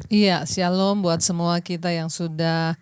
Iya, shalom buat semua kita yang sudah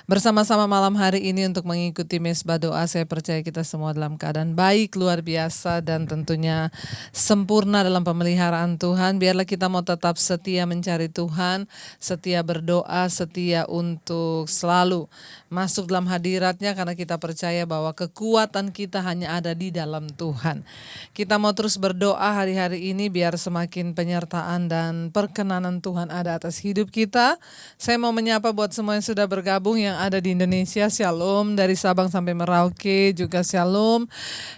bersama-sama malam hari ini untuk mengikuti mesbah doa. Saya percaya kita semua dalam keadaan baik, luar biasa, dan tentunya sempurna dalam pemeliharaan Tuhan. Biarlah kita mau tetap setia mencari Tuhan, setia berdoa, setia untuk selalu masuk dalam hadiratnya, karena kita percaya bahwa kekuatan kita hanya ada di dalam Tuhan. Kita mau terus berdoa hari-hari ini biar semakin penyertaan dan perkenanan Tuhan ada atas hidup kita. Saya mau menyapa buat semua yang sudah bergabung yang ada di Indonesia, shalom. Dari Sabang sampai Merauke juga shalom.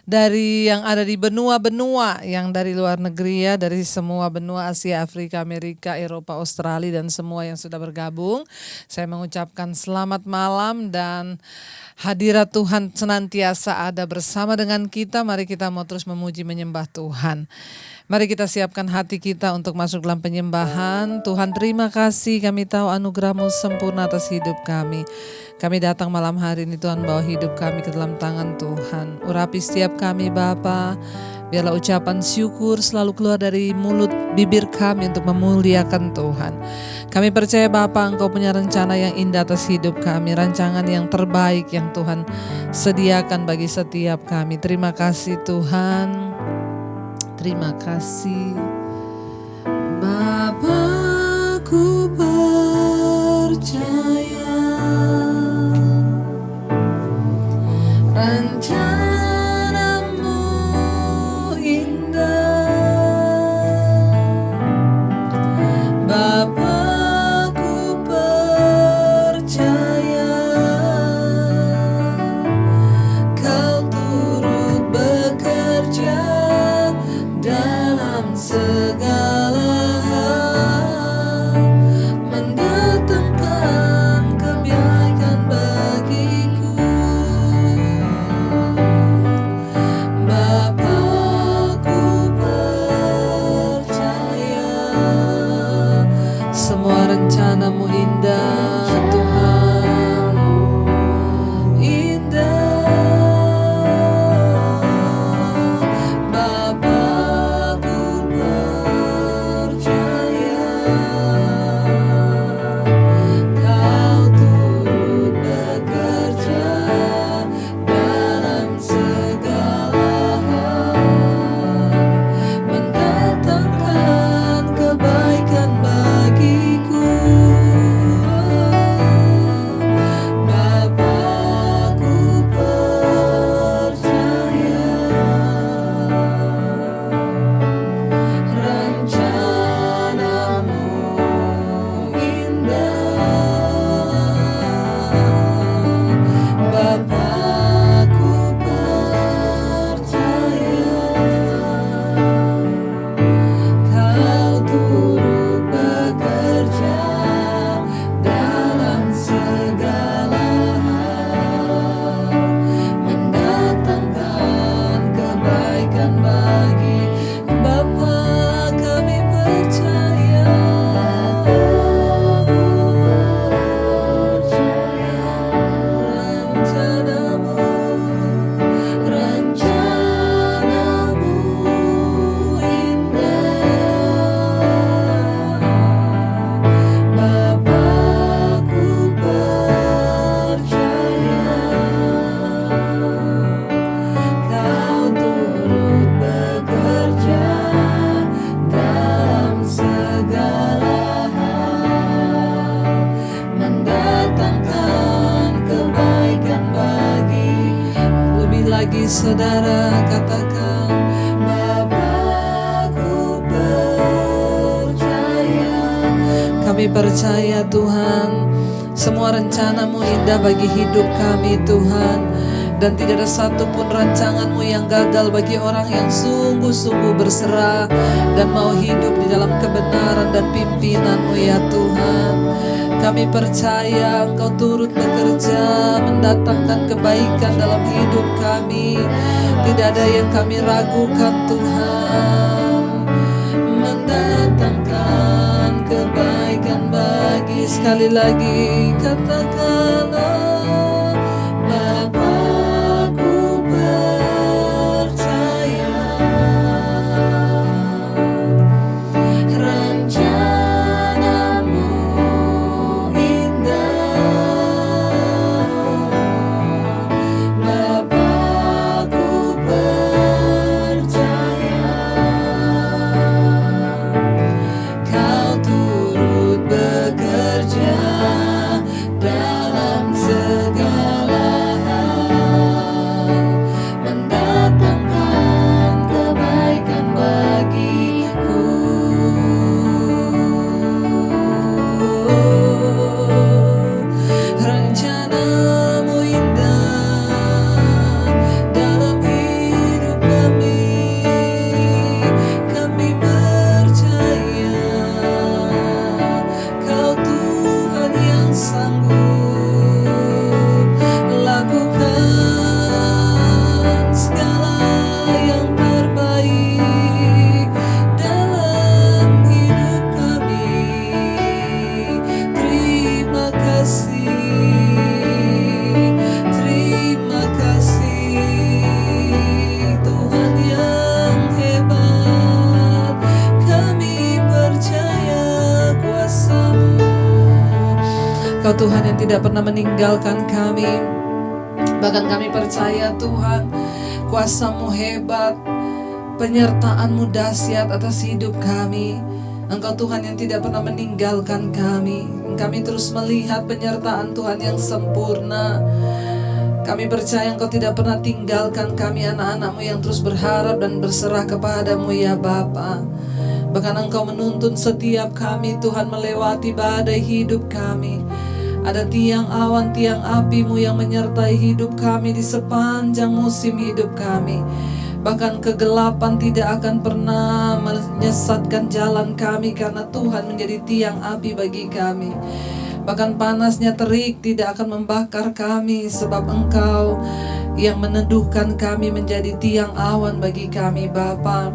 Dari yang ada di benua-benua, yang dari luar negeri ya, dari semua benua Asia, Afrika, Amerika, Eropa, Australia, dan semua yang sudah bergabung. Saya mengucapkan selamat malam dan hadirat Tuhan senantiasa ada bersama dengan kita. Mari kita mau terus memuji menyembah Tuhan. Mari kita siapkan hati kita untuk masuk dalam penyembahan. Tuhan, terima kasih, kami tahu anugerah-Mu sempurna atas hidup kami. Kami datang malam hari ini Tuhan, bawa hidup kami ke dalam tangan Tuhan. Urapi setiap kami Bapa. Biarlah ucapan syukur selalu keluar dari mulut bibir kami untuk memuliakan Tuhan. Kami percaya Bapa, Engkau punya rencana yang indah atas hidup kami. Rancangan yang terbaik yang Tuhan sediakan bagi setiap kami. Terima kasih Tuhan. Terima kasih Bapa-Ku, percaya rencana-Mu indah. Bapa-Ku percaya Kau turut bekerja dalam segala hal, mendatangkan kebaikan bagiku. Bapa-Ku percaya semua rencana-Mu indah, Tuhan, indah. Bapa-Ku percaya Kau turut bekerja dalam segala hal, mendatangkan kebaikan bagiku. Bapa-Ku percaya rencana-Mu indah. Bapa-Ku percaya Kau turut bekerja dalam segala hal, mendatangkan kebaikan bagi Bapa. Kami percaya rencana-Mu, rencana-Mu indah. Bapa-Ku percaya Kau turut bekerja dalam segala hal, mendatangkan kebaikan bagi. Lebih lagi saudara katakan, Bapa-Ku percaya. Kami percaya Tuhan, semua rencana-Mu indah bagi hidup kami Tuhan. Dan tidak ada satupun rancangan-Mu yang gagal bagi orang yang sungguh-sungguh berserah dan mau hidup di dalam kebenaran dan pimpinan-Mu ya Tuhan. Kami percaya Engkau turut bekerja mendatangkan kebaikan dalam hidup kami. Tidak ada yang kami ragukan Tuhan, mendatangkan kebaikan bagi. Sekali lagi katakanlah, Bapa-Ku percaya rencana-Mu Kau Tuhan yang tidak pernah meninggalkan kami. Bahkan kami percaya Tuhan, kuasa-Mu hebat, penyertaan-Mu dahsyat atas hidup kami. Engkau Tuhan yang tidak pernah meninggalkan kami. Kami terus melihat penyertaan Tuhan yang sempurna. Kami percaya Engkau tidak pernah tinggalkan kami, anak-anak-Mu yang terus berharap dan berserah kepada-Mu ya Bapa. Bahkan Engkau menuntun setiap kami Tuhan melewati badai hidup kami. Ada tiang awan, tiang api-Mu yang menyertai hidup kami di sepanjang musim hidup kami. Bahkan kegelapan tidak akan pernah menyesatkan jalan kami, karena Tuhan menjadi tiang api bagi kami. Bahkan panasnya terik tidak akan membakar kami, sebab Engkau yang meneduhkan kami menjadi tiang awan bagi kami Bapa.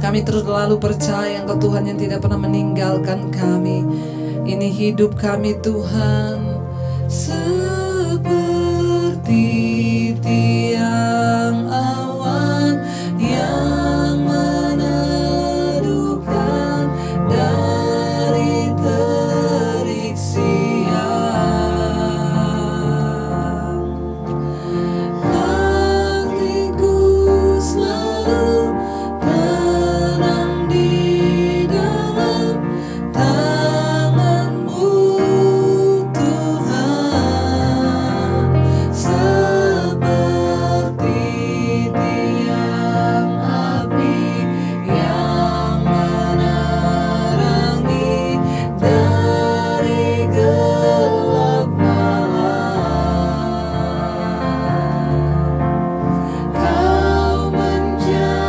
Kami terus lalu percaya Engkau Tuhan yang tidak pernah meninggalkan kami. Ini hidup kami Tuhan, seperti tiang awan yang meneduhkan dari terik siang. Hatiku selalu tenang di dalam tangan-Mu Tuhan, seperti tiang api yang menerangi dari gelap malam. Kau menjagai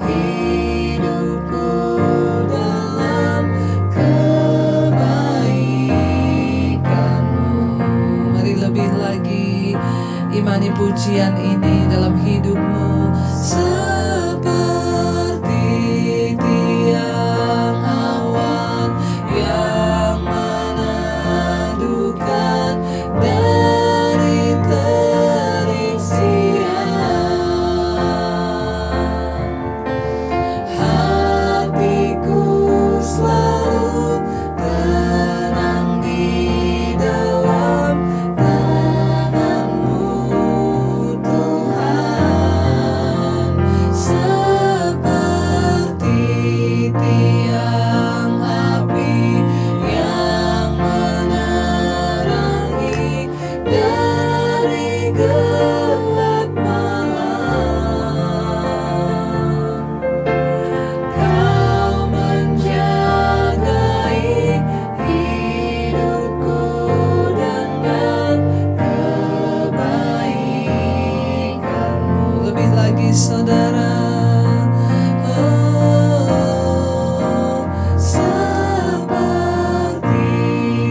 hidupku dalam kebaikan-Mu. Mari lebih lagi imani pujian ini dalam hidup-Mu. Seperti tiang awan yang meneduhkan dari terik siang. Hatiku selalu tenang di dalam tangan-Mu Tuhan, seperti tiang api yang menerangi dari gelap malam. Kau menjagai hidupku dengan kebaikan-Mu. Lebih lagi saudara, seperti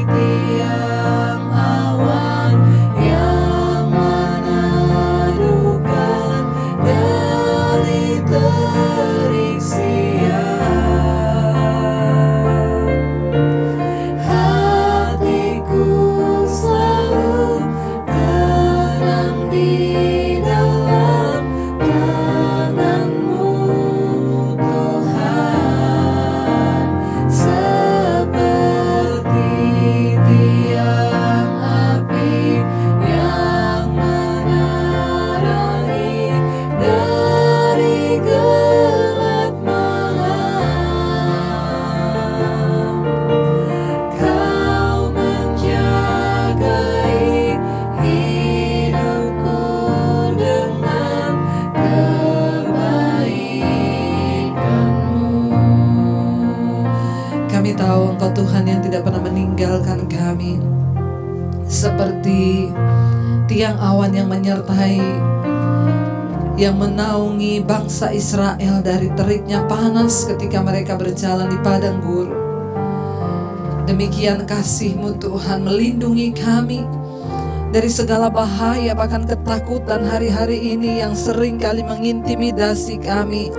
tiang awan yang meneduhkan dari terik siang. Hatiku selalu tenang di dalam tangan-Mu Tuhan, seperti tiang api yang menerangi dari gelap malam. Kau menjagai hidupku dengan kebaikan-Mu. Kami tahu Engkau Tuhan yang tidak pernah meninggalkan kami, seperti tiang awan yang menyertai, yang menaungi bangsa Israel dari teriknya panas ketika mereka berjalan di padang gurun. Demikian kasih-Mu Tuhan melindungi kami dari segala bahaya, bahkan ketakutan hari-hari ini yang sering kali mengintimidasi kami.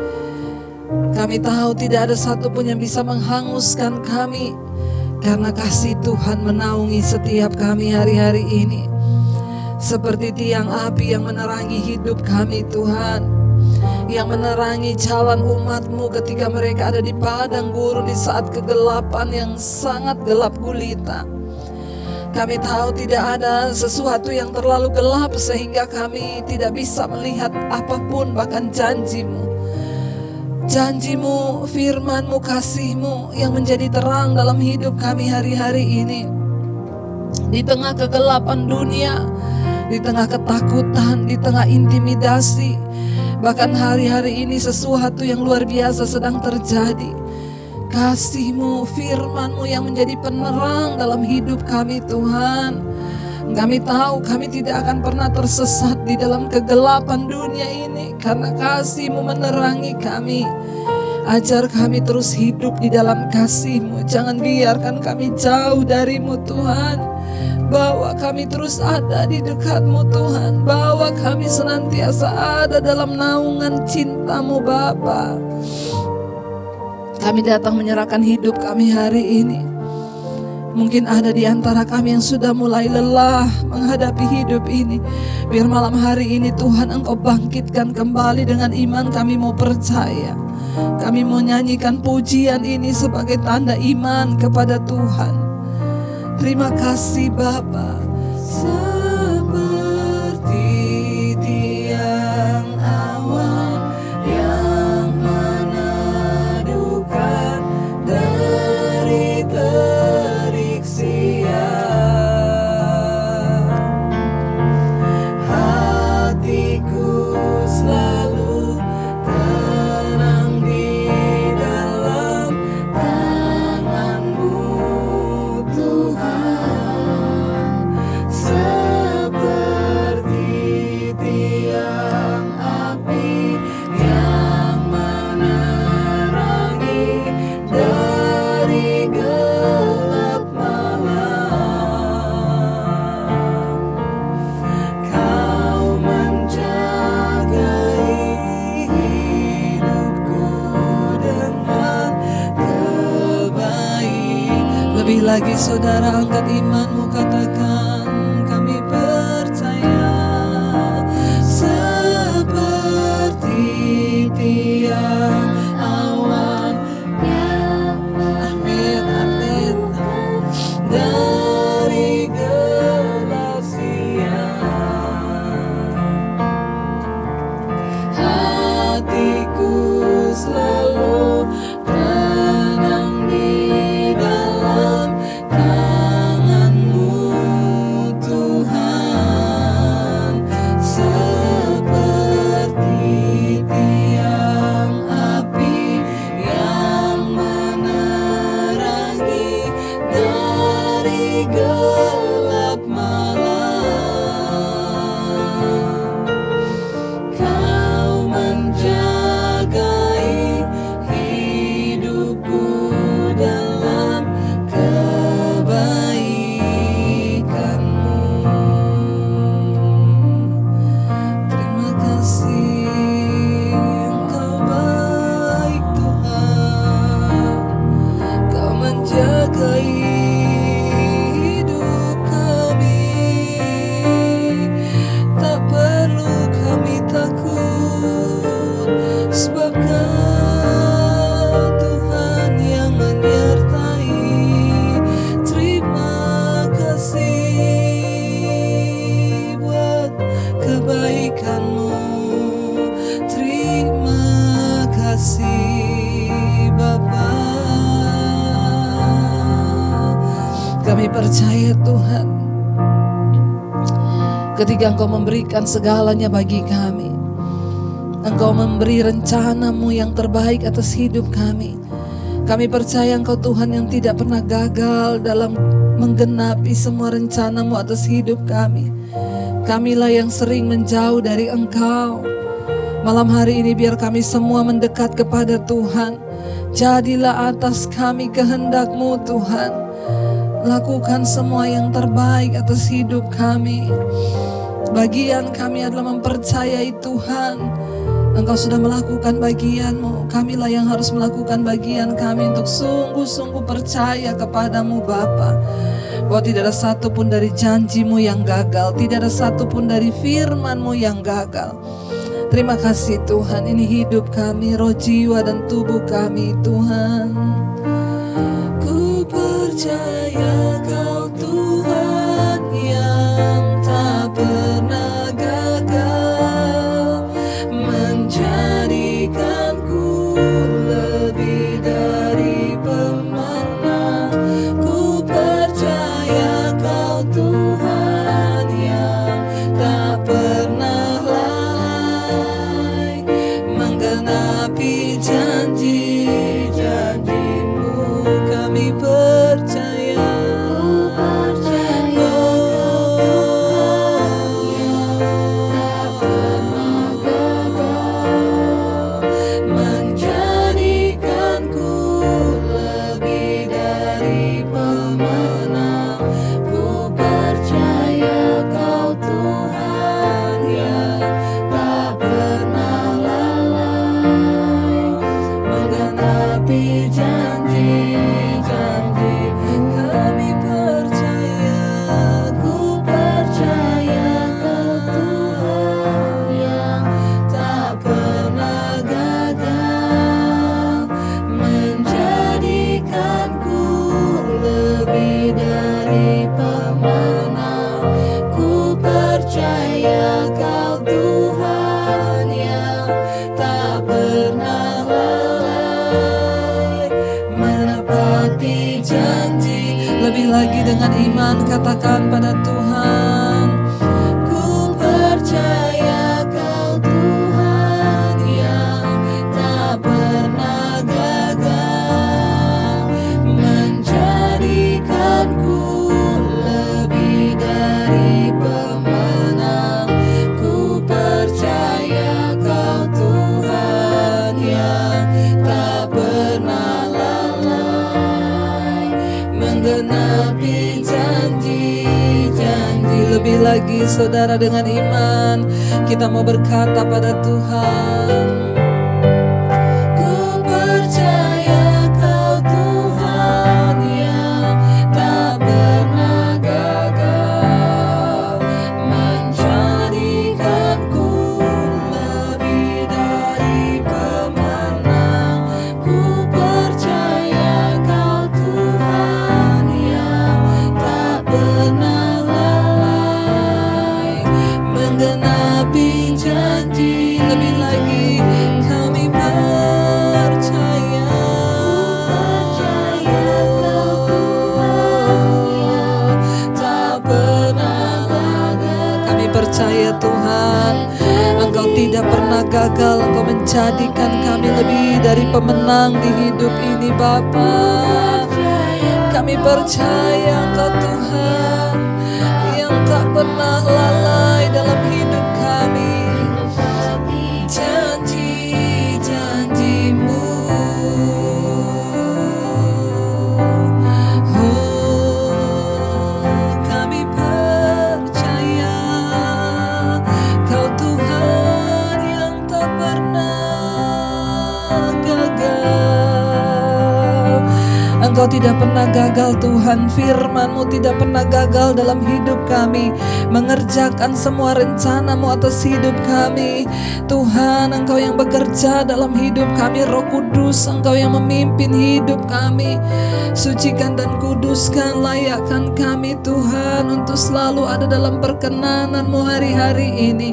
Kami tahu tidak ada satupun yang bisa menghanguskan kami, karena kasih Tuhan menaungi setiap kami hari-hari ini. Seperti tiang api yang menerangi hidup kami Tuhan, yang menerangi jalan umat-Mu ketika mereka ada di padang gurun di saat kegelapan yang sangat gelap gulita. Kami tahu tidak ada sesuatu yang terlalu gelap sehingga kami tidak bisa melihat apapun, bahkan janji-Mu. Janji-Mu, firman-Mu, kasih-Mu yang menjadi terang dalam hidup kami hari-hari ini. Di tengah kegelapan dunia, di tengah ketakutan, di tengah intimidasi, bahkan hari-hari ini sesuatu yang luar biasa sedang terjadi. Kasih-Mu, firman-Mu yang menjadi penerang dalam hidup kami Tuhan. Kami tahu kami tidak akan pernah tersesat di dalam kegelapan dunia ini karena kasih-Mu menerangi kami. Ajar kami terus hidup di dalam kasih-Mu. Jangan biarkan kami jauh dari-Mu Tuhan. Bawa kami terus ada di dekat-Mu Tuhan. Bawa kami senantiasa ada dalam naungan cinta-Mu Bapa. Kami datang menyerahkan hidup kami hari ini. Mungkin ada di antara kami yang sudah mulai lelah menghadapi hidup ini. Biar malam hari ini Tuhan Engkau bangkitkan kembali dengan iman kami mau percaya. Kami mau nyanyikan pujian ini sebagai tanda iman kepada Tuhan. Terima kasih Bapa. Seperti tiang awan yang meneduhkan dari terik siang, hatiku selalu tenang di dalam tangan-Mu Tuhan. Seperti tiang api yang menerangi dari gelap malam, Kau menjagai hidupku dengan kebaik. Lebih lagi saudara, angkat imanmu, katakan kami percaya. Seperti tiang awan yang meneduhkan dari gelap siang, hatiku selalu tenang di dalam tangan-Mu Tuhan. Seperti tiang api yang menerangi dari gelap malam, Kau menjagai hidupku dalam kebaikan-Mu. Terima kasih, Engkau baik Tuhan. Kau menjagai hidup kami. Tak perlu kami takut, sebab Kau Tuhan yang menyertai. Terima kasih buat kebaikan-Mu. Terima kasih Bapa. Kami percaya Tuhan, ketika Engkau memberikan segalanya bagi kami, Engkau memberi rencana-Mu yang terbaik atas hidup kami. Kami percaya Engkau Tuhan yang tidak pernah gagal dalam menggenapi semua rencana-Mu atas hidup kami. Kamilah yang sering menjauh dari Engkau. Malam hari ini biar kami semua mendekat kepada Tuhan. Jadilah atas kami kehendak-Mu Tuhan. Lakukan semua yang terbaik atas hidup kami. Bagian kami adalah mempercayai Tuhan. Engkau sudah melakukan bagian-Mu. Kamilah yang harus melakukan bagian kami untuk sungguh-sungguh percaya kepadamu Bapa. Bahwa tidak ada satupun dari janji-Mu yang gagal. Tidak ada satupun dari firman-Mu yang gagal. Terima kasih Tuhan, ini hidup kami, roh, jiwa, dan tubuh kami Tuhan. Ku percaya Kau Tuhan yang tak pernah gagal, menjadikanku lebih dari pemenang. Ku percaya Kau Tuhan yang tak pernah lalai, menggenapi janji-janji-Mu. Kami percaya, ku percaya menjadikanku lebih dari pemenang. Ku percaya Kau Tuhan yang tak pernah lalai, menggenapi janji-janji. Kami percaya, ku percaya Kau Tuhan yang tak pernah gagal, menjadikanku lebih dari pemenang. Ku percaya Kau Tuhan yang tak pernah lalai, menepati janji. Lebih lagi dengan iman katakan pada Tuhan, ku percaya Kau Tuhan yang tak pernah gagal, menjadikanku lebih dari pemenang. Ku percaya Kau Tuhan yang tak pernah lalai, menggenapi janji-janji. Lebih lagi saudara, dengan iman kita mau berkata pada Tuhan, ku percaya Kau Tuhan yang tak pernah gagal, menjadikanku lebih dari pemenang. Ku percaya Kau Tuhan yang tak pernah lalai, menggenapi janji. Lebih lagi kami percaya, Kau Tuhan yang tak pernah gagal. Kami percaya Tuhan, Engkau tidak pernah gagal. Engkau menjadikan kami lebih dari pemenang di hidup ini Bapa. Kami percaya Engkau Tuhan yang tak pernah lalai dalam hidup kami. Janji-janji-Mu, kami percaya Kau Tuhan yang tak pernah gagal. Engkau tidak pernah gagal Tuhan, firman-Mu tidak pernah gagal dalam hidup kami, mengerjakan semua rencana-Mu atas hidup kami. Tuhan, Engkau yang bekerja dalam hidup kami, Roh Kudus, Engkau yang memimpin hidup kami. Sucikan dan kuduskan, layakkan kami Tuhan untuk selalu ada dalam perkenanan-Mu hari-hari ini.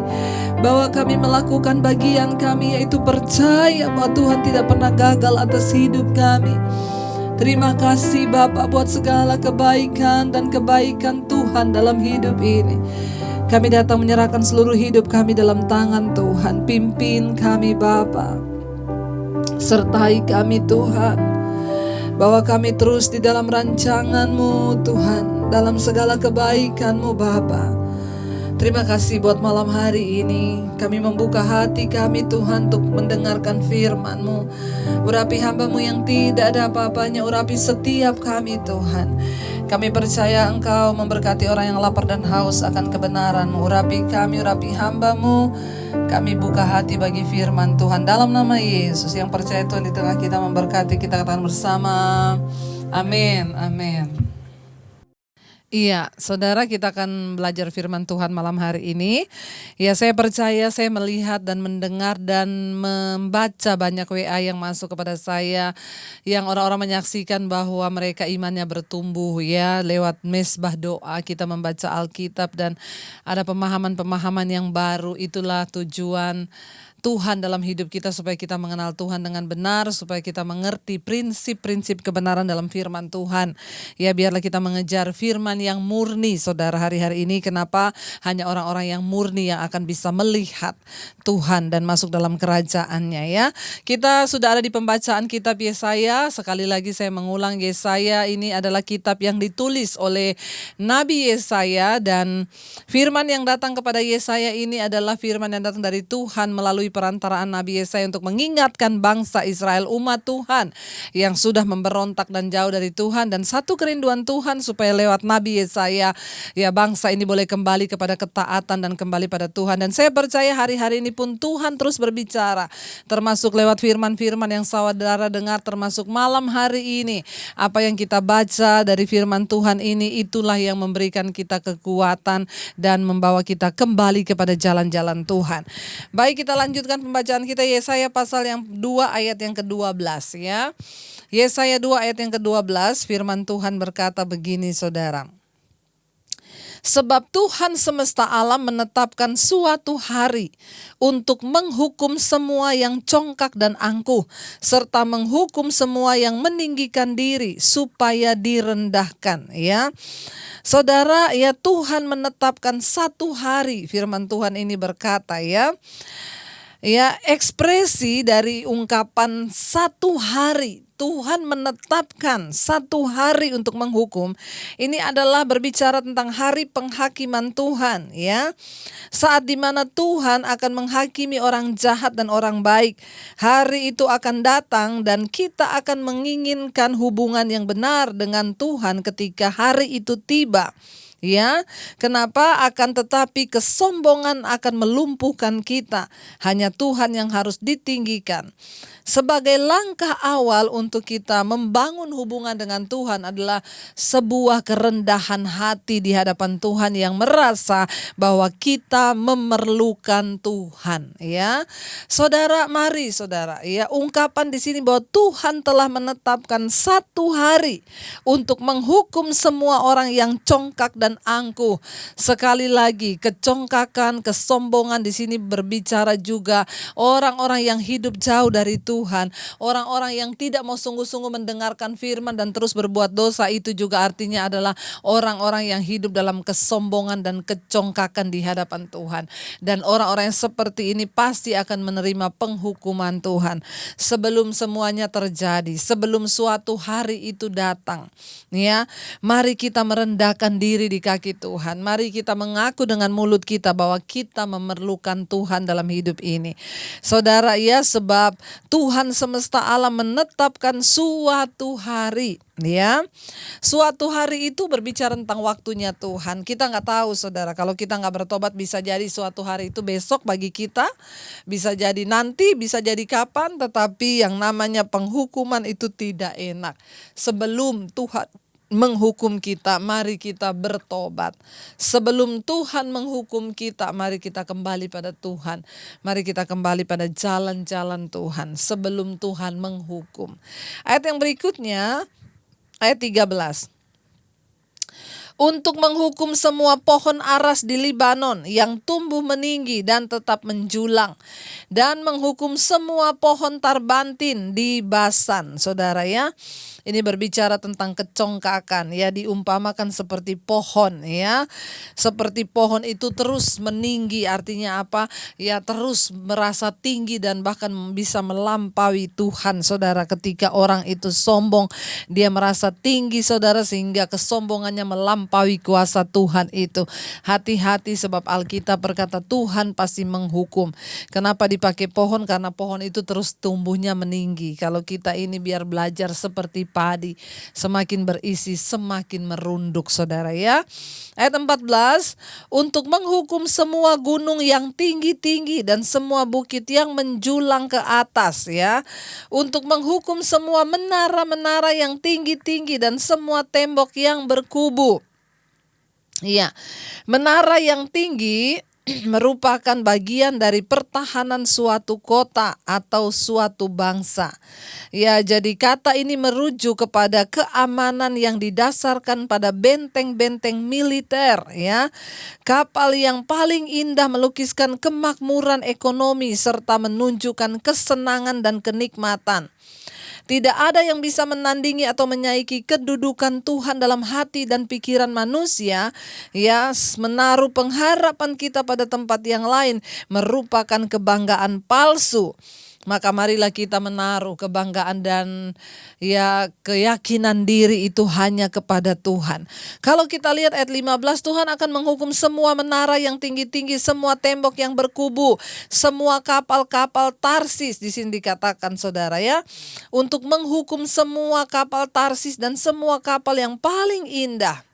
Bahwa kami melakukan bagian kami, yaitu percaya bahwa Tuhan tidak pernah gagal atas hidup kami. Terima kasih Bapa buat segala kebaikan dan kebaikan Tuhan dalam hidup ini. Kami datang menyerahkan seluruh hidup kami dalam tangan Tuhan. Pimpin kami Bapa, sertai kami Tuhan, bahwa kami terus di dalam rancangan-Mu Tuhan, dalam segala kebaikan-Mu Bapa. Terima kasih buat malam hari ini. Kami membuka hati kami Tuhan untuk mendengarkan firman-Mu. Urapi hamba-Mu yang tidak ada apa-apanya, urapi setiap kami Tuhan. Kami percaya Engkau memberkati orang yang lapar dan haus akan kebenaran-Mu. Urapi kami, urapi hamba-Mu. Kami buka hati bagi firman Tuhan. Dalam nama Yesus yang percaya Tuhan di tengah kita memberkati, kita katakan bersama. Amin, amin. Iya, saudara, kita akan belajar firman Tuhan malam hari ini. Ya, saya percaya, saya melihat dan mendengar dan membaca banyak WA yang masuk kepada saya, yang orang-orang menyaksikan bahwa mereka imannya bertumbuh ya, lewat mesbah doa kita membaca Alkitab dan ada pemahaman-pemahaman yang baru. Itulah tujuan Tuhan dalam hidup kita, supaya kita mengenal Tuhan dengan benar, supaya kita mengerti prinsip-prinsip kebenaran dalam firman Tuhan. Ya, biarlah kita mengejar firman yang murni, saudara, hari-hari ini. Kenapa? Hanya orang-orang yang murni yang akan bisa melihat Tuhan dan masuk dalam kerajaannya ya. Kita sudah ada di pembacaan kitab Yesaya. Sekali lagi saya mengulang, Yesaya ini adalah kitab yang ditulis oleh Nabi Yesaya, dan firman yang datang kepada Yesaya ini adalah firman yang datang dari Tuhan melalui perantaraan Nabi Yesaya untuk mengingatkan bangsa Israel, umat Tuhan yang sudah memberontak dan jauh dari Tuhan, dan satu kerinduan Tuhan supaya lewat Nabi Yesaya ya bangsa ini boleh kembali kepada ketaatan dan kembali pada Tuhan. Dan saya percaya hari-hari ini pun Tuhan terus berbicara, termasuk lewat firman-firman yang saudara dengar, termasuk malam hari ini. Apa yang kita baca dari firman Tuhan ini, itulah yang memberikan kita kekuatan dan membawa kita kembali kepada jalan-jalan Tuhan. Baik, kita lanjutkan pembacaan kita Yesaya pasal yang 2 ayat yang ke-12 ya. Yesaya 2 ayat yang ke-12, firman Tuhan berkata begini, saudara. Sebab Tuhan semesta alam menetapkan suatu hari untuk menghukum semua yang congkak dan angkuh, serta menghukum semua yang meninggikan diri supaya direndahkan ya. Saudara, ya Tuhan menetapkan satu hari, firman Tuhan ini berkata ya. Ya, ekspresi dari ungkapan satu hari, Tuhan menetapkan satu hari untuk menghukum. Ini adalah berbicara tentang hari penghakiman Tuhan ya. Saat dimana Tuhan akan menghakimi orang jahat dan orang baik. Hari itu akan datang dan kita akan menginginkan hubungan yang benar dengan Tuhan ketika hari itu tiba. Ya, kenapa? Akan tetapi kesombongan akan melumpuhkan kita. Hanya Tuhan yang harus ditinggikan. Sebagai langkah awal untuk kita membangun hubungan dengan Tuhan adalah sebuah kerendahan hati di hadapan Tuhan yang merasa bahwa kita memerlukan Tuhan ya. Saudara, mari saudara ya, ungkapan di sini bahwa Tuhan telah menetapkan satu hari untuk menghukum semua orang yang congkak dan angkuh. Sekali lagi, kecongkakan, kesombongan di sini berbicara juga orang-orang yang hidup jauh dari Tuhan, orang-orang yang tidak mau sungguh-sungguh mendengarkan firman dan terus berbuat dosa. Itu juga artinya adalah orang-orang yang hidup dalam kesombongan dan kecongkakan di hadapan Tuhan. Dan orang-orang yang seperti ini pasti akan menerima penghukuman Tuhan. Sebelum semuanya terjadi, sebelum suatu hari itu datang, ya, mari kita merendahkan diri di kaki Tuhan. Mari kita mengaku dengan mulut kita bahwa kita memerlukan Tuhan dalam hidup ini. Saudara, ya, sebab Tuhan semesta alam menetapkan suatu hari. Ya, suatu hari itu berbicara tentang waktunya Tuhan. Kita nggak tahu, saudara. Kalau kita nggak bertobat, bisa jadi suatu hari itu besok bagi kita, bisa jadi nanti, bisa jadi kapan. Tetapi yang namanya penghukuman itu tidak enak. Sebelum Tuhan menghukum kita, mari kita bertobat. Sebelum Tuhan menghukum kita, mari kita kembali pada Tuhan. Mari kita kembali pada jalan-jalan Tuhan sebelum Tuhan menghukum. Ayat yang berikutnya, ayat 13. Untuk menghukum semua pohon aras di Libanon yang tumbuh meninggi dan tetap menjulang, dan menghukum semua pohon tarbantin di Basan. Saudara ya, ini berbicara tentang kecongkakan ya, diumpamakan seperti pohon ya. Seperti pohon itu terus meninggi, artinya apa? Ya, terus merasa tinggi dan bahkan bisa melampaui Tuhan. Saudara, ketika orang itu sombong, dia merasa tinggi, saudara, sehingga kesombongannya melampaui kuasa Tuhan itu. Hati-hati, sebab Alkitab berkata Tuhan pasti menghukum. Kenapa dipakai pohon? Karena pohon itu terus tumbuhnya meninggi. Kalau kita ini biar belajar seperti padi, semakin berisi semakin merunduk, saudara ya. Ayat 14, untuk menghukum semua gunung yang tinggi-tinggi dan semua bukit yang menjulang ke atas ya. Untuk menghukum semua menara-menara yang tinggi-tinggi dan semua tembok yang berkubu. Iya, menara yang tinggi merupakan bagian dari pertahanan suatu kota atau suatu bangsa. Ya, jadi kata ini merujuk kepada keamanan yang didasarkan pada benteng-benteng militer, ya. Kapal yang paling indah melukiskan kemakmuran ekonomi serta menunjukkan kesenangan dan kenikmatan. Tidak ada yang bisa menandingi atau menyaiki kedudukan Tuhan dalam hati dan pikiran manusia. Ya, menaruh pengharapan kita pada tempat yang lain merupakan kebanggaan palsu. Maka marilah kita menaruh kebanggaan dan keyakinan diri itu hanya kepada Tuhan. Kalau kita lihat ayat 15, Tuhan akan menghukum semua menara yang tinggi-tinggi, semua tembok yang berkubu, semua kapal-kapal Tarsis. Di sini dikatakan saudara ya, untuk menghukum semua kapal Tarsis dan semua kapal yang paling indah.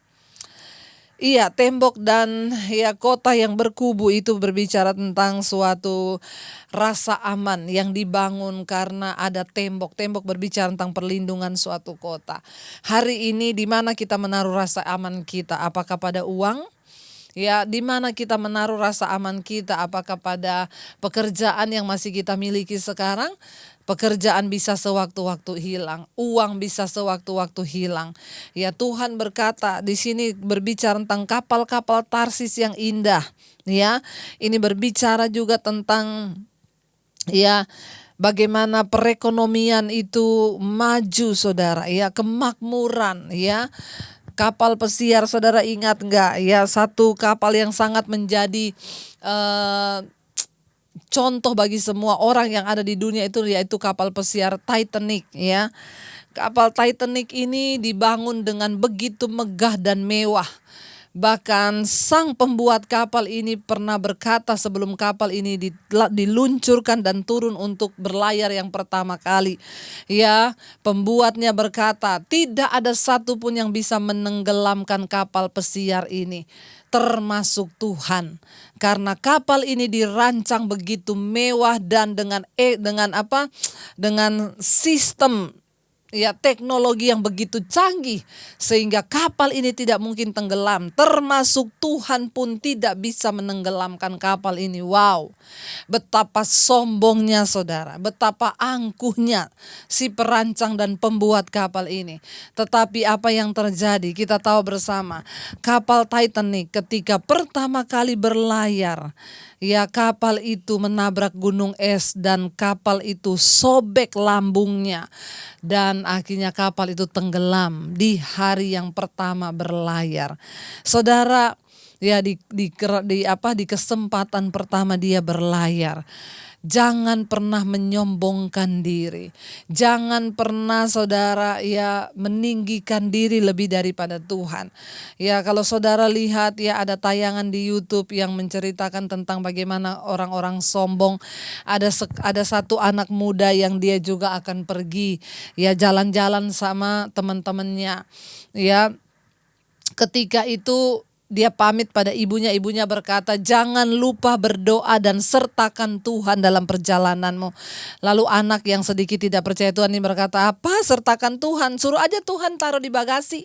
Iya, tembok dan kota yang berkubu itu berbicara tentang suatu rasa aman yang dibangun karena ada tembok. Tembok berbicara tentang perlindungan suatu kota. Hari ini di mana kita menaruh rasa aman kita? Apakah pada uang? Ya, di mana kita menaruh rasa aman kita? Apakah pada pekerjaan yang masih kita miliki sekarang? Pekerjaan bisa sewaktu-waktu hilang, uang bisa sewaktu-waktu hilang. Ya, Tuhan berkata di sini berbicara tentang kapal-kapal Tarsis yang indah. Ya, ini berbicara juga tentang bagaimana perekonomian itu maju saudara, ya, kemakmuran, ya. Kapal pesiar saudara ingat enggak? Ya, satu kapal yang sangat menjadi contoh bagi semua orang yang ada di dunia itu, yaitu kapal pesiar Titanic, ya. Kapal Titanic ini dibangun dengan begitu megah dan mewah. Bahkan sang pembuat kapal ini pernah berkata sebelum kapal ini diluncurkan dan turun untuk berlayar yang pertama kali. Ya, pembuatnya berkata, tidak ada satupun yang bisa menenggelamkan kapal pesiar ini, termasuk Tuhan. Karena kapal ini dirancang begitu mewah dan dengan sistem teknologi yang begitu canggih sehingga kapal ini tidak mungkin tenggelam, termasuk Tuhan pun tidak bisa menenggelamkan kapal ini. Wow, betapa sombongnya saudara, betapa angkuhnya si perancang dan pembuat kapal ini. Tetapi apa yang terjadi kita tahu bersama, kapal Titanic ketika pertama kali berlayar, kapal itu menabrak gunung es dan kapal itu sobek lambungnya dan akhirnya kapal itu tenggelam di hari yang pertama berlayar. Saudara, di kesempatan pertama dia berlayar, jangan pernah menyombongkan diri. Jangan pernah saudara meninggikan diri lebih daripada Tuhan. Ya, kalau saudara lihat ada tayangan di YouTube yang menceritakan tentang bagaimana orang-orang sombong. Ada satu anak muda yang dia juga akan pergi jalan-jalan sama teman-temannya. Ya, ketika itu dia pamit pada ibunya berkata, jangan lupa berdoa dan sertakan Tuhan dalam perjalananmu. Lalu anak yang sedikit tidak percaya Tuhan ini berkata, apa sertakan Tuhan? Suruh aja Tuhan taruh di bagasi.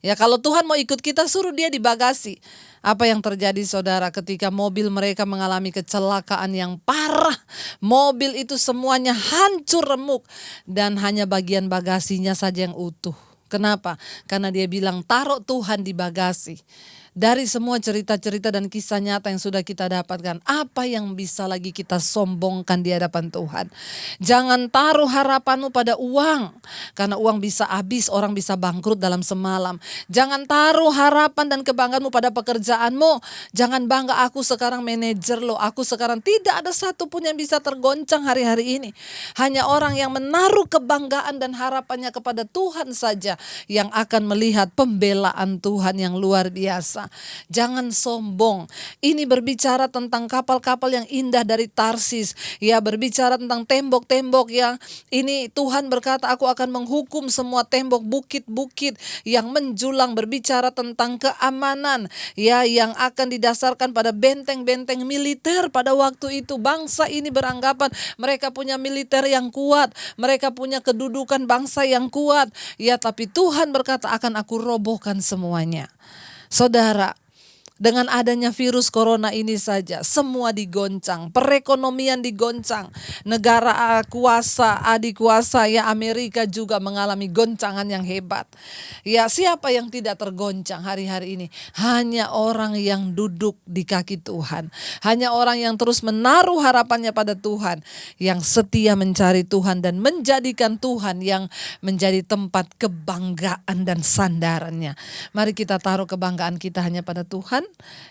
Ya, kalau Tuhan mau ikut kita, suruh dia di bagasi. Apa yang terjadi saudara ketika mobil mereka mengalami kecelakaan yang parah. Mobil itu semuanya hancur remuk dan hanya bagian bagasinya saja yang utuh. Kenapa? Karena dia bilang taruh Tuhan di bagasi. Dari semua cerita-cerita dan kisah nyata yang sudah kita dapatkan, apa yang bisa lagi kita sombongkan di hadapan Tuhan? Jangan taruh harapanmu pada uang, karena uang bisa habis, orang bisa bangkrut dalam semalam. Jangan taruh harapan dan kebanggaanmu pada pekerjaanmu. Jangan bangga, aku sekarang manajer loh, aku sekarang. Tidak ada satupun yang bisa tergoncang hari-hari ini. Hanya orang yang menaruh kebanggaan dan harapannya kepada Tuhan saja yang akan melihat pembelaan Tuhan yang luar biasa. Jangan sombong. Ini berbicara tentang kapal-kapal yang indah dari Tarsis. Ya, berbicara tentang tembok-tembok yang ini Tuhan berkata, aku akan menghukum semua tembok bukit-bukit yang menjulang. Berbicara tentang keamanan yang akan didasarkan pada benteng-benteng militer pada waktu itu. Bangsa ini beranggapan mereka punya militer yang kuat, mereka punya kedudukan bangsa yang kuat. Ya, tapi Tuhan berkata, akan aku robohkan semuanya. Saudara, Dengan adanya virus corona ini saja, semua digoncang, perekonomian digoncang, negara kuasa, adik kuasa ya Amerika juga mengalami goncangan yang hebat. Ya, siapa yang tidak tergoncang hari-hari ini? Hanya orang yang duduk di kaki Tuhan, hanya orang yang terus menaruh harapannya pada Tuhan, yang setia mencari Tuhan dan menjadikan Tuhan yang menjadi tempat kebanggaan dan sandarannya. Mari kita taruh kebanggaan kita hanya pada Tuhan.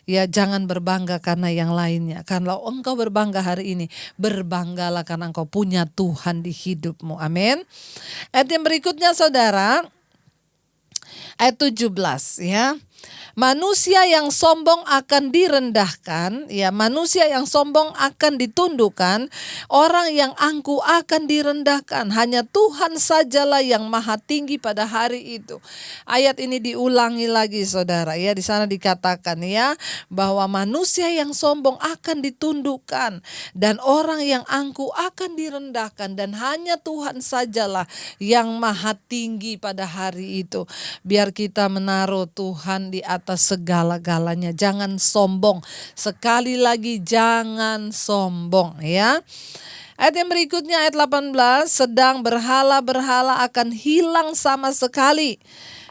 Ya, jangan berbangga karena yang lainnya. Kalau engkau berbangga hari ini, berbanggalah karena engkau punya Tuhan di hidupmu. Amin. Ayat yang berikutnya saudara, ayat 17 ya. Manusia yang sombong akan direndahkan, ya, manusia yang sombong akan ditundukkan, orang yang angkuh akan direndahkan. Hanya Tuhan sajalah yang maha tinggi pada hari itu. Ayat ini diulangi lagi saudara ya, di sana dikatakan ya bahwa manusia yang sombong akan ditundukkan dan orang yang angkuh akan direndahkan, dan hanya Tuhan sajalah yang maha tinggi pada hari itu. Biar kita menaruh Tuhan di atas segala-galanya. Jangan sombong. Sekali lagi jangan sombong ya. Ayat yang berikutnya ayat 18, sedang berhala-berhala akan hilang sama sekali.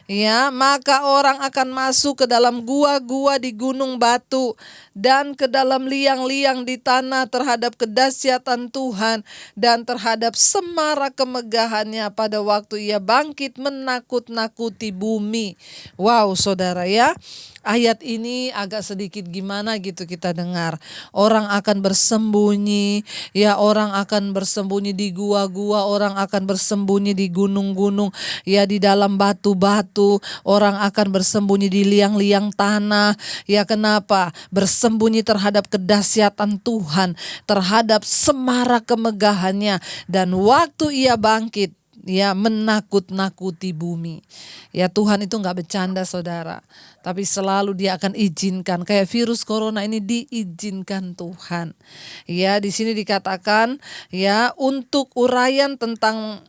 Ya, maka orang akan masuk ke dalam gua-gua di gunung batu dan ke dalam liang-liang di tanah terhadap kedahsyatan Tuhan dan terhadap semarak kemegahannya pada waktu ia bangkit menakut-nakuti bumi. Wow, saudara ya. Ayat ini agak sedikit gimana gitu kita dengar. Orang akan bersembunyi, ya, orang akan bersembunyi di gua-gua, orang akan bersembunyi di gunung-gunung, ya, di dalam batu-batu, orang akan bersembunyi di liang-liang tanah. Ya, kenapa? Bersembunyi terhadap kedahsyatan Tuhan, terhadap semarak kemegahannya, dan waktu ia bangkit, ya, menakut-nakuti bumi. Ya, Tuhan itu gak bercanda saudara, tapi selalu Dia akan izinkan. Kayak virus corona ini diizinkan Tuhan. Ya, di sini dikatakan ya, untuk uraian tentang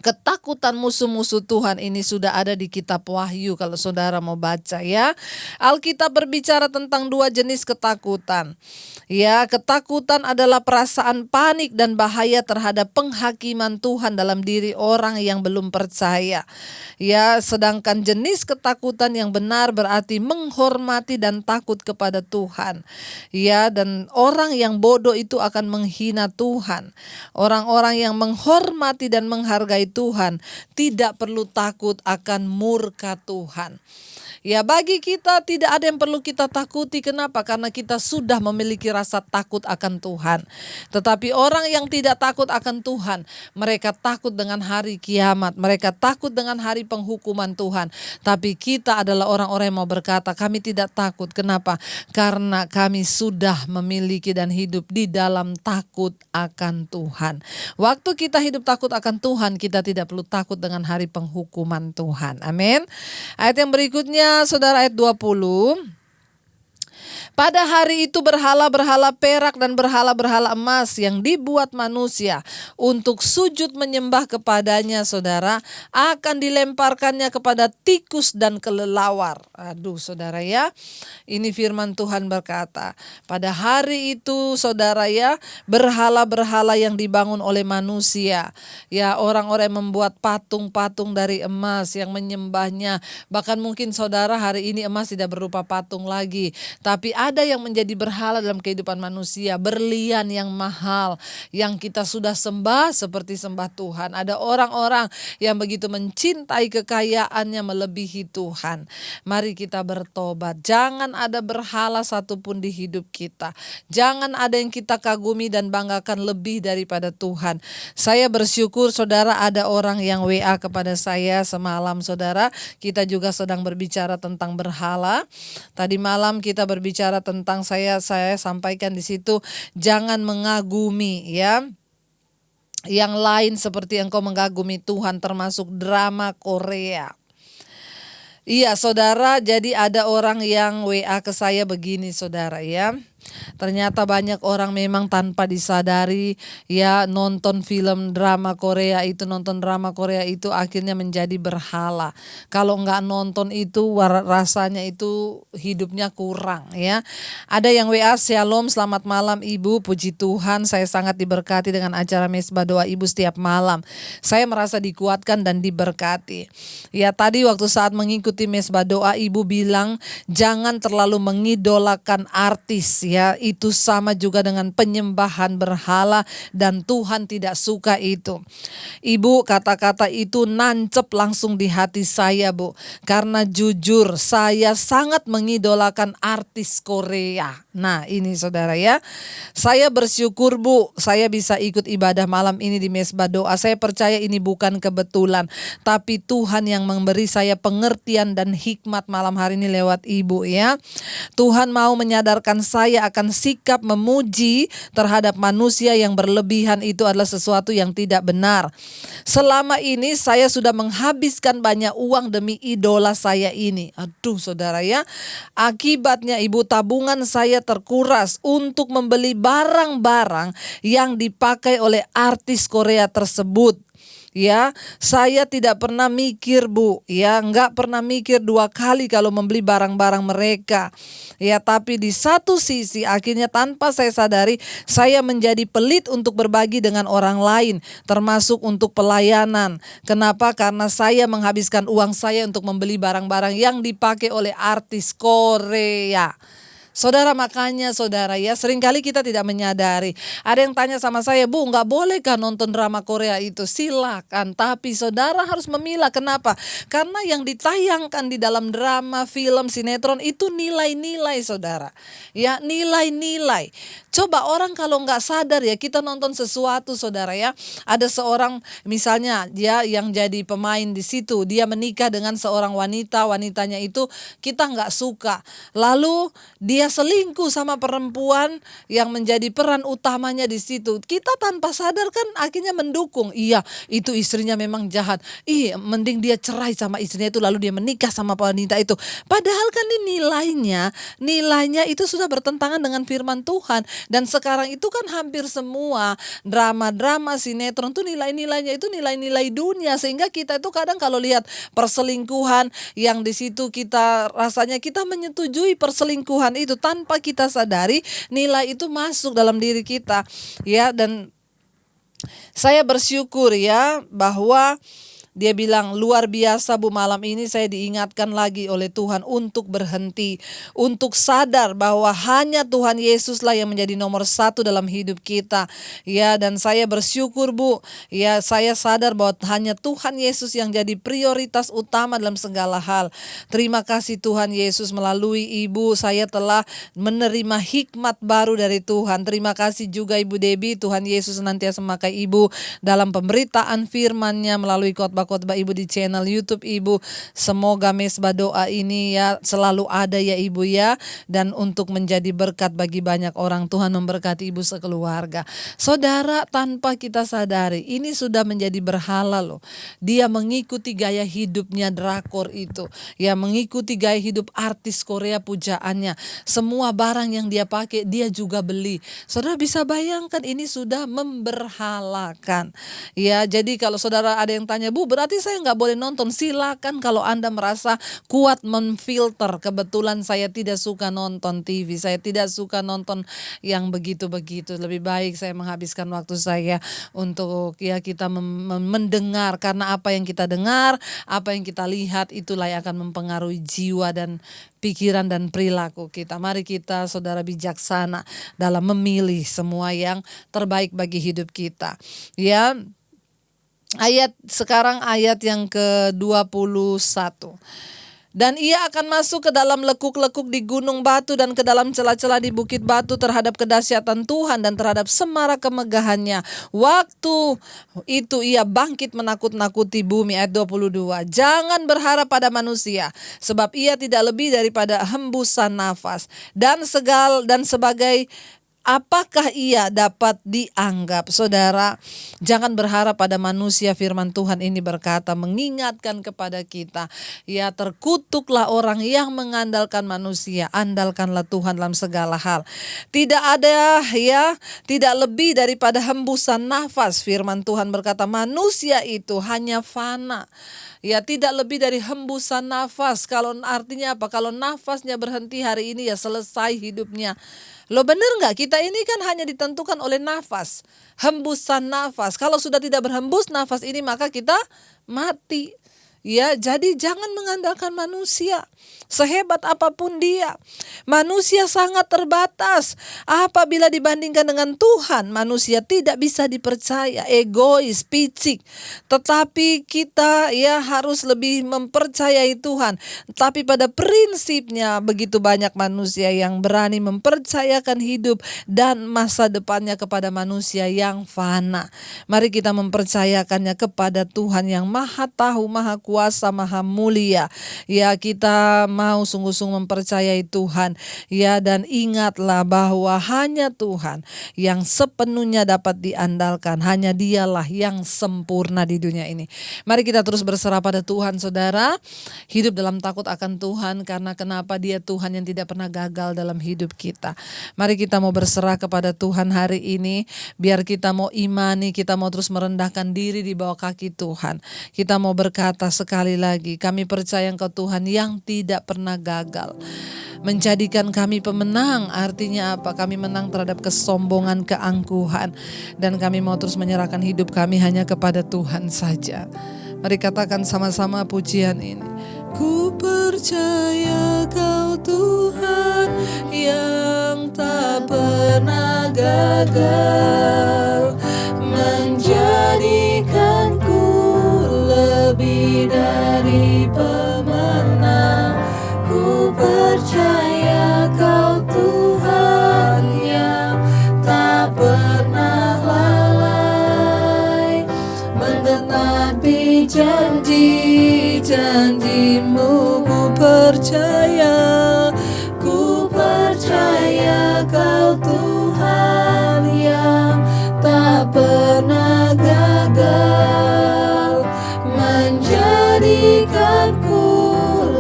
ketakutan musuh-musuh Tuhan ini sudah ada di kitab Wahyu kalau saudara mau baca ya. Alkitab berbicara tentang dua jenis ketakutan. Ya, ketakutan adalah perasaan panik dan bahaya terhadap penghakiman Tuhan dalam diri orang yang belum percaya. Ya, sedangkan jenis ketakutan yang benar berarti menghormati dan takut kepada Tuhan. Ya, dan orang yang bodoh itu akan menghina Tuhan. Orang-orang yang menghormati dan menghargai Tuhan tidak perlu takut akan murka Tuhan. Ya, bagi kita tidak ada yang perlu kita takuti. Kenapa? Karena kita sudah memiliki rasa takut akan Tuhan. Tetapi orang yang tidak takut akan Tuhan, mereka takut dengan hari kiamat, mereka takut dengan hari penghukuman Tuhan. Tapi kita adalah orang-orang yang mau berkata, kami tidak takut. Kenapa? Karena kami sudah memiliki dan hidup di dalam takut akan Tuhan. Waktu kita hidup takut akan Tuhan, kita tidak perlu takut dengan hari penghukuman Tuhan. Amin. Ayat yang berikutnya saudara, ayat 20. Pada hari itu berhala-berhala perak dan berhala-berhala emas yang dibuat manusia untuk sujud menyembah kepadanya, saudara, akan dilemparkannya kepada tikus dan kelelawar. Aduh saudara ya, ini firman Tuhan berkata, pada hari itu saudara ya, berhala-berhala yang dibangun oleh manusia, ya, orang-orang yang membuat patung-patung dari emas yang menyembahnya. Bahkan mungkin saudara hari ini emas tidak berupa patung lagi, tapi ada yang menjadi berhala dalam kehidupan manusia, berlian yang mahal yang kita sudah sembah seperti sembah Tuhan. Ada orang-orang yang begitu mencintai kekayaannya melebihi Tuhan. Mari kita bertobat. Jangan ada berhala satupun di hidup kita. Jangan ada yang kita kagumi dan banggakan lebih daripada Tuhan. Saya bersyukur saudara, ada orang yang WA kepada saya semalam saudara. Kita juga sedang berbicara tentang berhala. Tadi malam kita berbicara tentang saya sampaikan di situ, jangan mengagumi ya yang lain seperti engkau mengagumi Tuhan, termasuk drama Korea. Iya saudara, jadi ada orang yang WA ke saya begini saudara ya. Ternyata banyak orang memang tanpa disadari ya nonton film drama Korea itu, nonton drama Korea itu akhirnya menjadi berhala. Kalau nggak nonton itu rasanya itu hidupnya kurang ya. Ada yang WA, Shalom, selamat malam Ibu, puji Tuhan saya sangat diberkati dengan acara Mesbah Doa Ibu setiap malam. Saya merasa dikuatkan dan diberkati. Ya tadi waktu saat mengikuti Mesbah Doa Ibu bilang jangan terlalu mengidolakan artis ya. Itu sama juga dengan penyembahan berhala dan Tuhan tidak suka itu. Ibu, kata-kata itu nancep langsung di hati saya Bu. Karena jujur saya sangat mengidolakan artis Korea. Nah ini saudara ya. Saya bersyukur Bu, saya bisa ikut ibadah malam ini di Mesbah Doa. Saya percaya ini bukan kebetulan, tapi Tuhan yang memberi saya pengertian dan hikmat malam hari ini lewat Ibu ya. Tuhan mau menyadarkan saya akan sikap memuji terhadap manusia yang berlebihan itu adalah sesuatu yang tidak benar. Selama ini saya sudah menghabiskan banyak uang demi idola saya ini. Aduh saudara ya, akibatnya Ibu, tabungan saya terkuras untuk membeli barang-barang yang dipakai oleh artis Korea tersebut. Ya, saya tidak pernah mikir Bu, ya nggak pernah mikir dua kali kalau membeli barang-barang mereka. Ya, tapi di satu sisi akhirnya tanpa saya sadari saya menjadi pelit untuk berbagi dengan orang lain, termasuk untuk pelayanan. Kenapa? Karena saya menghabiskan uang saya untuk membeli barang-barang yang dipakai oleh artis Korea. Saudara, makanya saudara ya, seringkali kita tidak menyadari. Ada yang tanya sama saya, Bu, nggak bolehkah nonton drama Korea itu? Silakan, tapi saudara harus memilah. Kenapa? Karena yang ditayangkan di dalam drama, film, sinetron itu nilai-nilai saudara. Ya, nilai-nilai. Coba orang kalau nggak sadar ya, kita nonton sesuatu saudara ya. Ada seorang misalnya dia yang jadi pemain di situ, dia menikah dengan seorang wanita, wanitanya itu kita nggak suka. Lalu dia selingkuh sama perempuan yang menjadi peran utamanya di situ. Kita tanpa sadar kan akhirnya mendukung. Iya, itu istrinya memang jahat. Mending dia cerai sama istrinya itu lalu dia menikah sama wanita itu. Padahal kan ini nilainya itu sudah bertentangan dengan firman Tuhan. Dan sekarang itu kan hampir semua drama-drama, sinetron tuh nilai-nilainya itu nilai-nilai dunia. Sehingga kita itu kadang kalau lihat perselingkuhan yang di situ kita rasanya kita menyetujui perselingkuhan itu tanpa kita sadari nilai itu masuk dalam diri kita. Ya, dan saya bersyukur ya bahwa dia bilang luar biasa Bu, malam ini saya diingatkan lagi oleh Tuhan untuk berhenti, untuk sadar bahwa hanya Tuhan Yesuslah yang menjadi nomor satu dalam hidup kita. Ya, dan saya bersyukur Bu, ya saya sadar bahwa hanya Tuhan Yesus yang jadi prioritas utama dalam segala hal. Terima kasih Tuhan Yesus, melalui Ibu saya telah menerima hikmat baru dari Tuhan. Terima kasih juga Ibu Debbie, Tuhan Yesus senantiasa memakai Ibu dalam pemberitaan firman-Nya melalui khotbah Ibu di channel YouTube Ibu. Semoga Mesbah Doa ini ya selalu ada ya Ibu ya, dan untuk menjadi berkat bagi banyak orang. Tuhan memberkati Ibu sekeluarga. Saudara, tanpa kita sadari ini sudah menjadi berhala loh. Dia mengikuti gaya hidupnya drakor itu, ya mengikuti gaya hidup artis Korea pujaannya. Semua barang yang dia pakai dia juga beli. Saudara bisa bayangkan ini sudah memberhalakan. Ya, jadi kalau saudara ada yang tanya, Bu, berarti saya nggak boleh nonton. Silakan kalau Anda merasa kuat memfilter. Kebetulan saya tidak suka nonton TV, saya tidak suka nonton yang begitu-begitu. Lebih baik saya menghabiskan waktu saya untuk ya kita mendengar, karena apa yang kita dengar, apa yang kita lihat itulah yang akan mempengaruhi jiwa dan pikiran dan perilaku kita. Mari kita saudara bijaksana dalam memilih semua yang terbaik bagi hidup kita. Ya. Sekarang ayat yang ke-21. Dan ia akan masuk ke dalam lekuk-lekuk di gunung batu dan ke dalam celah-celah di bukit batu terhadap kedahsyatan Tuhan dan terhadap semarak kemegahannya. Waktu itu ia bangkit menakut-nakuti bumi. Ayat 22. Jangan berharap pada manusia, sebab ia tidak lebih daripada hembusan nafas. Dan sebagai apakah ia dapat dianggap? Saudara, jangan berharap pada manusia. Firman Tuhan ini berkata, mengingatkan kepada kita, ya terkutuklah orang yang mengandalkan manusia, andalkanlah Tuhan dalam segala hal. Tidak ada tidak lebih daripada hembusan nafas. Firman Tuhan berkata, manusia itu hanya fana. Ya, tidak lebih dari hembusan nafas. Kalau artinya apa? Kalau nafasnya berhenti hari ini, ya selesai hidupnya. Loh, benar nggak? Kita ini kan hanya ditentukan oleh nafas, hembusan nafas. Kalau sudah tidak berhembus nafas ini, maka kita mati. Ya, jadi jangan mengandalkan manusia. Sehebat apapun dia, manusia sangat terbatas. Apabila dibandingkan dengan Tuhan, manusia tidak bisa dipercaya, egois, picik. Tetapi kita harus lebih mempercayai Tuhan. Tapi pada prinsipnya begitu banyak manusia yang berani mempercayakan hidup dan masa depannya kepada manusia yang fana. Mari kita mempercayakannya kepada Tuhan yang Maha Tahu, Maha Kuasa, Maha Mulia. Ya, kita mau sungguh-sungguh mempercayai Tuhan. Ya, dan ingatlah bahwa hanya Tuhan yang sepenuhnya dapat diandalkan. Hanya Dialah yang sempurna di dunia ini. Mari kita terus berserah pada Tuhan, saudara. Hidup dalam takut akan Tuhan, karena kenapa? Dia Tuhan yang tidak pernah gagal dalam hidup kita. Mari kita mau berserah kepada Tuhan hari ini. Biar kita mau imani, kita mau terus merendahkan diri di bawah kaki Tuhan. Kita mau berkata sekali lagi, kami percaya Engkau Tuhan yang tidak pernah gagal. Menjadikan kami pemenang, artinya apa? Kami menang terhadap kesombongan, keangkuhan. Dan kami mau terus menyerahkan hidup kami hanya kepada Tuhan saja. Mari katakan sama-sama pujian ini. Ku percaya Kau Tuhan yang tak pernah gagal, menjadikanku lebih dari pemenang. Ku percaya Kau Tuhan yang tak pernah lalai, mengenapi janji-janji-Mu. Ku percaya Kau Tuhan yang tak pernah gagal, menjadikanku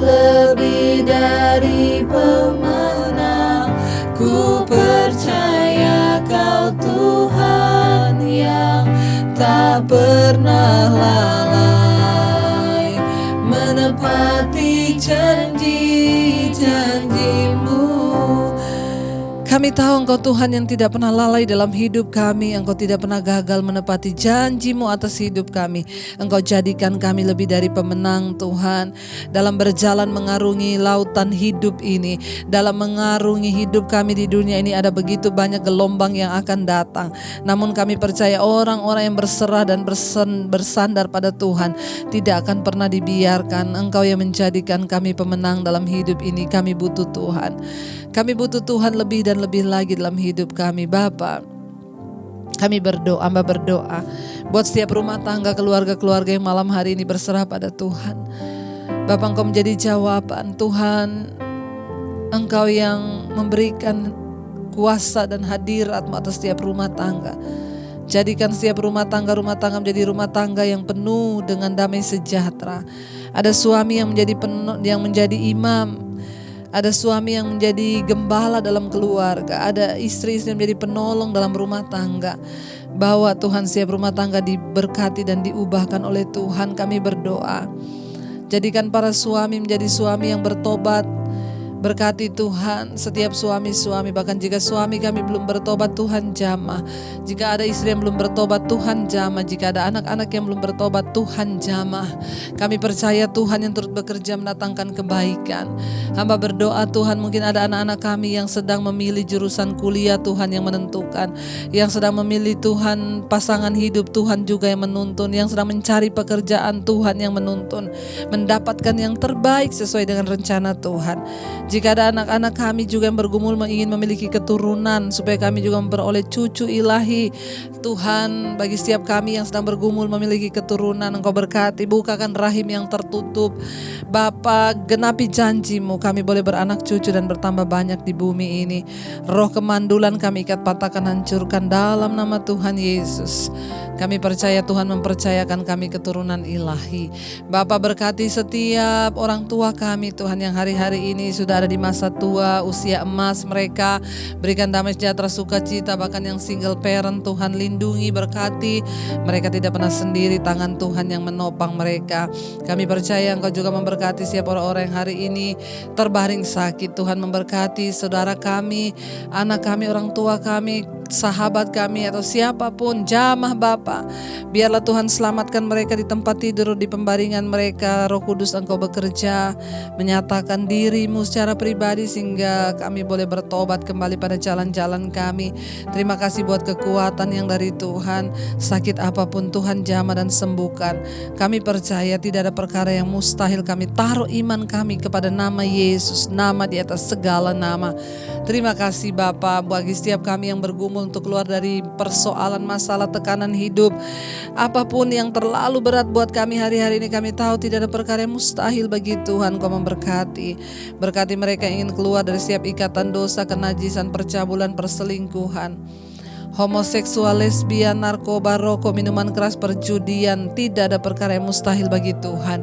lebih dari pemenang. Ku percaya Kau Tuhan yang tak pernah lalai, menepati janji-janji-Mu. Kami tahu Engkau Tuhan yang tidak pernah lalai dalam hidup kami. Engkau tidak pernah gagal menepati janji-Mu atas hidup kami. Engkau jadikan kami lebih dari pemenang, Tuhan. Dalam berjalan mengarungi lautan hidup ini, dalam mengarungi hidup kami di dunia ini, ada begitu banyak gelombang yang akan datang. Namun kami percaya orang-orang yang berserah dan bersandar pada Tuhan tidak akan pernah dibiarkan. Engkau yang menjadikan kami pemenang dalam hidup ini. Kami butuh Tuhan. Kami butuh Tuhan lebih dan lebih lagi dalam hidup kami, Bapa. Kami berdoa, Hamba berdoa buat setiap rumah tangga, keluarga-keluarga yang malam hari ini berserah pada Tuhan. Bapa, Engkau menjadi jawaban. Tuhan, Engkau yang memberikan kuasa dan hadirat-Mu atas setiap rumah tangga. Jadikan setiap rumah tangga menjadi rumah tangga yang penuh dengan damai sejahtera. Ada suami yang menjadi imam. Ada suami yang menjadi gembala dalam keluarga. Ada istri-istri yang menjadi penolong dalam rumah tangga. Bahwa Tuhan setiap rumah tangga diberkati dan diubahkan oleh Tuhan. Kami berdoa, jadikan para suami menjadi suami yang bertobat. Berkati Tuhan setiap suami-suami. Bahkan jika suami kami belum bertobat, Tuhan jamah. Jika ada istri yang belum bertobat, Tuhan jamah. Jika ada anak-anak yang belum bertobat, Tuhan jamah. Kami percaya Tuhan yang turut bekerja mendatangkan kebaikan. Hamba berdoa Tuhan, mungkin ada anak-anak kami yang sedang memilih jurusan kuliah, Tuhan yang menentukan. Yang sedang memilih Tuhan pasangan hidup, Tuhan juga yang menuntun. Yang sedang mencari pekerjaan, Tuhan yang menuntun. Mendapatkan yang terbaik sesuai dengan rencana Tuhan. Jika ada anak-anak kami juga yang bergumul ingin memiliki keturunan supaya kami juga memperoleh cucu ilahi. Tuhan, bagi setiap kami yang sedang bergumul memiliki keturunan, Engkau berkati, bukakan rahim yang tertutup. Bapa, genapi janji-Mu, kami boleh beranak cucu dan bertambah banyak di bumi ini. Roh kemandulan kami ikat, patahkan, hancurkan dalam nama Tuhan Yesus. Kami percaya Tuhan mempercayakan kami keturunan ilahi. Bapa, berkati setiap orang tua kami Tuhan yang hari-hari ini sudah ada di masa tua, usia emas mereka. Berikan damai sejahtera, sukacita, bahkan yang single parent Tuhan lindungi, berkati. Mereka tidak pernah sendiri, tangan Tuhan yang menopang mereka. Kami percaya Engkau juga memberkati setiap orang-orang yang hari ini terbaring sakit. Tuhan memberkati saudara kami, anak kami, orang tua kami, sahabat kami atau siapapun, jamah Bapa. Biarlah Tuhan selamatkan mereka di tempat tidur, di pembaringan mereka. Roh Kudus Engkau bekerja, menyatakan diri-Mu secara pribadi sehingga kami boleh bertobat kembali pada jalan-jalan kami. Terima kasih buat kekuatan yang dari Tuhan. Sakit apapun Tuhan jamah dan sembuhkan. Kami percaya tidak ada perkara yang mustahil. Kami taruh iman kami kepada nama Yesus, nama di atas segala nama. Terima kasih Bapa bagi setiap kami yang bergumul untuk keluar dari persoalan, masalah, tekanan hidup. Apapun yang terlalu berat buat kami hari-hari ini, kami tahu tidak ada perkara yang mustahil bagi Tuhan. Kau memberkati. Berkati mereka yang ingin keluar dari setiap ikatan dosa, kenajisan, percabulan, perselingkuhan, homoseksual, lesbian, narkoba, rokok, minuman keras, perjudian. Tidak ada perkara yang mustahil bagi Tuhan.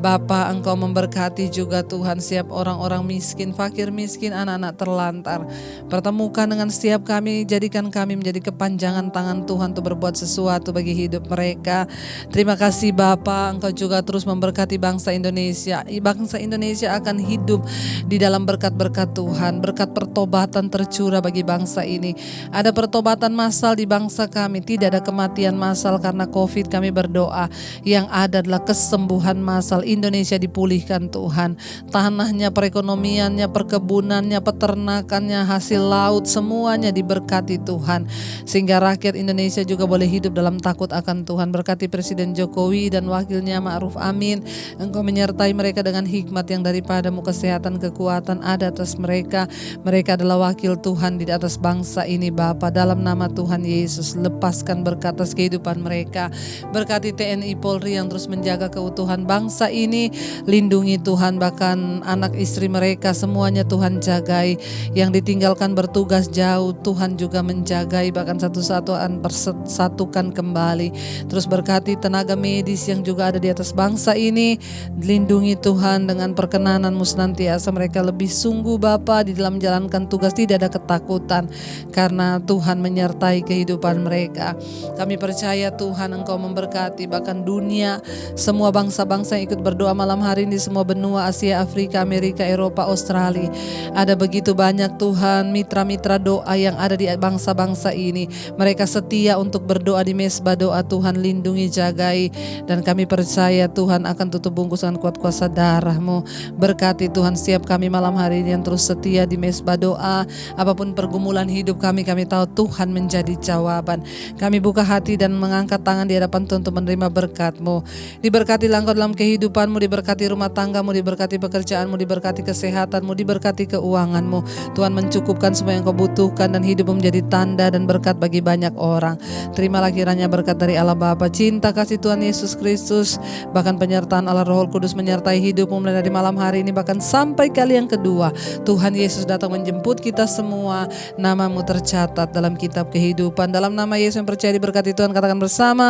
Bapa, Engkau memberkati juga Tuhan siap orang-orang miskin, fakir miskin, anak-anak terlantar. Pertemukan dengan setiap kami, jadikan kami menjadi kepanjangan tangan Tuhan untuk berbuat sesuatu bagi hidup mereka. Terima kasih Bapa, Engkau juga terus memberkati bangsa Indonesia. Bangsa Indonesia akan hidup di dalam berkat-berkat Tuhan. Berkat pertobatan tercurah bagi bangsa ini. Ada pertobatan massal di bangsa kami, tidak ada kematian massal karena COVID. Kami berdoa yang ada adalah kesembuhan massal. Indonesia dipulihkan Tuhan, tanahnya, perekonomiannya, perkebunannya, peternakannya, hasil laut, semuanya diberkati Tuhan, sehingga rakyat Indonesia juga boleh hidup dalam takut akan Tuhan. Berkati Presiden Jokowi dan wakilnya Ma'ruf Amin. Engkau menyertai mereka dengan hikmat yang daripada-Mu, kesehatan, kekuatan ada atas mereka. Mereka adalah wakil Tuhan di atas bangsa ini Bapa. Dalam nama Tuhan Yesus, lepaskan berkat atas kehidupan mereka. Berkati TNI Polri yang terus menjaga keutuhan bangsa ini, lindungi Tuhan, bahkan anak istri mereka semuanya Tuhan jagai. Yang ditinggalkan bertugas jauh Tuhan juga menjagai, bahkan satu-satuan persatukan kembali. Terus berkati tenaga medis yang juga ada di atas bangsa ini, lindungi Tuhan dengan perkenanan-Mu senantiasa mereka lebih sungguh Bapa di dalam menjalankan tugas, tidak ada ketakutan karena Tuhan menyertai kehidupan mereka. Kami percaya Tuhan Engkau memberkati bahkan dunia, semua bangsa-bangsa yang ikut berdoa malam hari ini, semua benua Asia, Afrika, Amerika, Eropa, Australia. Ada begitu banyak Tuhan mitra-mitra doa yang ada di bangsa-bangsa ini. Mereka setia untuk berdoa di mesbah doa. Tuhan lindungi, jagai, dan kami percaya Tuhan akan tutup bungkusan kuat kuasa darah-Mu. Berkati Tuhan setiap kami malam hari ini yang terus setia di mesbah doa. Apapun pergumulan hidup kami tahu Tuhan menjadi jawaban. Kami buka hati dan mengangkat tangan di hadapan Tuhan untuk menerima berkat-Mu. Diberkatilah Engkau dalam kehidupan-Mu, diberkati rumah tangga-Mu, diberkati pekerjaan-Mu, diberkati kesehatan-Mu, diberkati keuangan-Mu. Tuhan mencukupkan semua yang Kau butuhkan dan hidup-Mu menjadi tanda dan berkat bagi banyak orang. Terimalah kiranya berkat dari Allah Bapa, cinta kasih Tuhan Yesus Kristus, bahkan penyertaan Allah Roh Kudus menyertai hidup-Mu mulai dari malam hari ini bahkan sampai kali yang kedua. Tuhan Yesus datang menjemput kita semua. Nama-Mu tercatat dalam kitab kehidupan. Dalam nama Yesus yang percaya diberkati Tuhan, katakan bersama.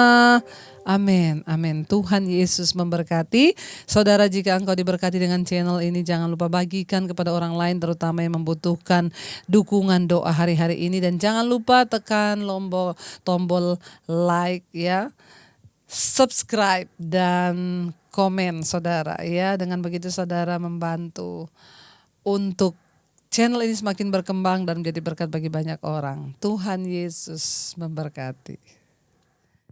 Amin, amin. Tuhan Yesus memberkati. Saudara, jika engkau diberkati dengan channel ini, jangan lupa bagikan kepada orang lain, terutama yang membutuhkan dukungan doa hari-hari ini. Dan jangan lupa tekan tombol like ya, subscribe dan komen saudara ya. Dengan begitu saudara membantu untuk channel ini semakin berkembang dan menjadi berkat bagi banyak orang. Tuhan Yesus memberkati.